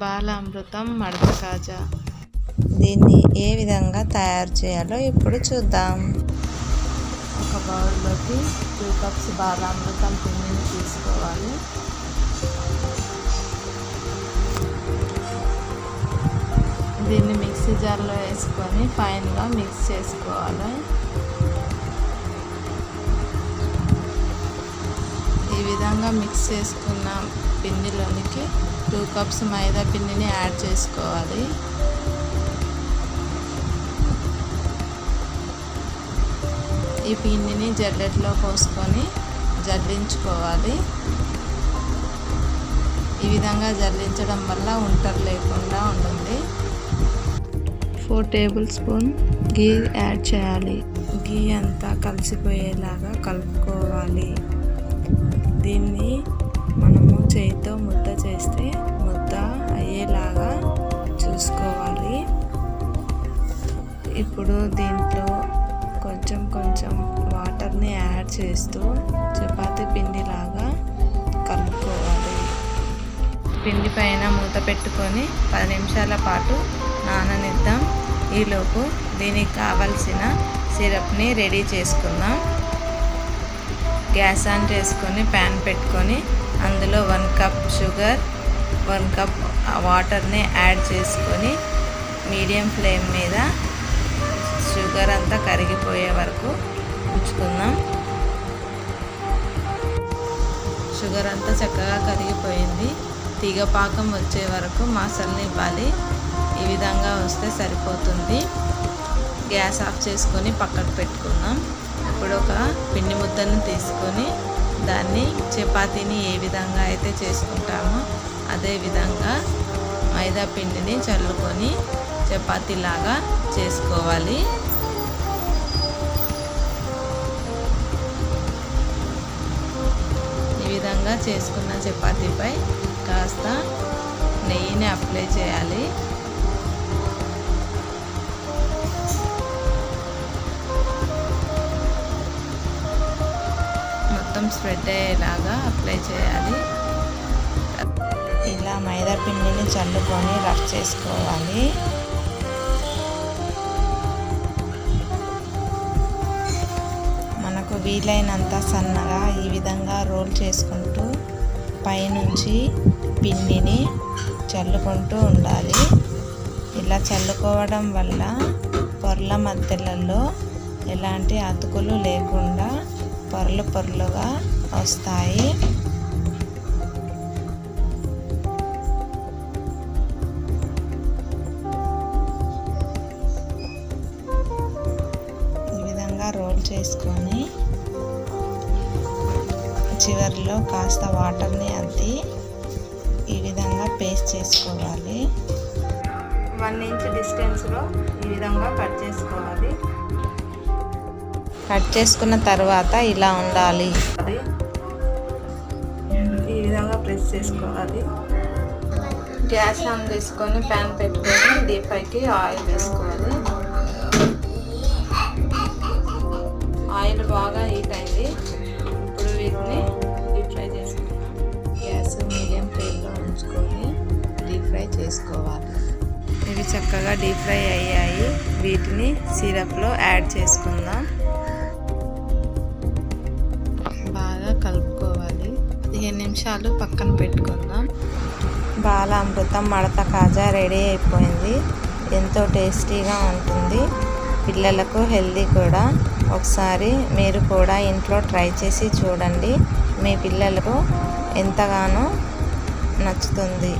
బాలామృతం మడత కాజా. దీన్ని ఏ విధంగా తయారు చేయాలో ఇప్పుడు చూద్దాం. ఒక బౌల్లోకి 2 కప్స్ బాలామృతం పిండిని తీసుకోవాలి. దీన్ని మిక్సీ జార్లో వేసుకొని ఫైన్గా మిక్స్ చేసుకోవాలి. ఈ విధంగా మిక్స్ చేసుకున్న పిండిలోనికి 2 కప్స్ మైదా పిండిని యాడ్ చేసుకోవాలి. ఈ పిండిని జల్లెడలో పోసుకొని జల్లించుకోవాలి. ఈ విధంగా జల్లించడం వల్ల ఉంటలు లేకుండా ఉంటుంది. 4 టేబుల్ స్పూన్ గీ యాడ్ చేయాలి. గీ అంతా కలిసిపోయేలాగా కలుపుకోవాలి. దీన్ని మనము చేతితో ముద్ద చేస్తే ముద్ద అయ్యేలాగా చూసుకోవాలి. ఇప్పుడు దీంట్లో కొంచెం కొంచెం వాటర్ని యాడ్ చేస్తూ చపాతీ పిండిలాగా కలుపుకోవాలి. పిండి పైన మూత పెట్టుకొని 10 నిమిషాల పాటు నాననిద్దాం. ఈలోపు దీనికి కావలసిన సిరప్ని రెడీ చేసుకుందాం. గ్యాస్ ఆన్ చేసుకొని ప్యాన్ పెట్టుకొని అందులో 1 కప్ షుగర్, 1 కప్ వాటర్ని యాడ్ చేసుకొని మీడియం ఫ్లేమ్ మీద షుగర్ అంతా కరిగిపోయే వరకు ఉంచుకుందాం. షుగర్ అంతా చక్కగా కరిగిపోయింది. తీగ పాకం వచ్చే వరకు మసల్ని ఇవ్వాలి. ఈ విధంగా వస్తే సరిపోతుంది. గ్యాస్ ఆఫ్ చేసుకొని పక్కకు పెట్టుకుందాం. ఇప్పుడు ఒక పిండి ముద్దను తీసుకొని దాన్ని చపాతీని ఏ విధంగా అయితే చేసుకుంటామో అదే విధంగా మైదా పిండిని చల్లుకొని చపాతీలాగా చేసుకోవాలి. ఈ విధంగా చేసుకున్న చపాతీపై కాస్త నెయ్యిని అప్లై చేయాలి. మొత్తం స్ప్రెడ్ అయ్యేలాగా అప్లై చేయాలి. ఇలా మైదా పిండిని చల్లుకొని రఫ్ చేసుకోవాలి. మనకు వీలైనంత సన్నగా ఈ విధంగా రోల్ చేసుకుంటూ పైనుంచి పిండిని చల్లుకుంటూ ఉండాలి. ఇలా చల్లుకోవడం వల్ల పొరల మధ్యలలో ఎలాంటి అతుకులు లేకుండా పొరలు పొరలుగా వస్తాయి. ఈ విధంగా రోల్ చేసుకొని చివరిలో కాస్త వాటర్ని అద్ది ఈ విధంగా పేస్ట్ చేసుకోవాలి. 1 ఇంచ్ డిస్టెన్స్లో ఈ విధంగా కట్ చేసుకోవాలి. కట్ చేసుకున్న తర్వాత ఇలా ఉండాలి. ఈ విధంగా ప్రెస్ చేసుకోవాలి. గ్యాస్ ఆన్ చేసుకొని ప్యాన్ పెట్టుకొని డీప్ ఫ్రైకి ఆయిల్ వేసుకోవాలి. ఆయిల్ బాగా హీట్ అయింది. ఇప్పుడు వీటిని డీప్ ఫ్రై చేసుకుందాం. గ్యాస్ మీడియం ఫ్లేమ్లో ఉంచుకొని డీప్ ఫ్రై చేసుకోవాలి. ఇవి చక్కగా డీప్ ఫ్రై అయ్యాయి. వీటిని సిరప్లో యాడ్ చేసుకుందాం. బాగా కలుపుకోవాలి. 15 నిమిషాలు పక్కన పెట్టుకుందాం. బాలామృతం మడత కాజా రెడీ అయిపోయింది. ఎంతో టేస్టీగా ఉంటుంది. పిల్లలకు హెల్దీ కూడా. ఒకసారి మీరు కూడా ఇంట్లో ట్రై చేసి చూడండి. మీ పిల్లలకు ఎంతగానో నచ్చుతుంది.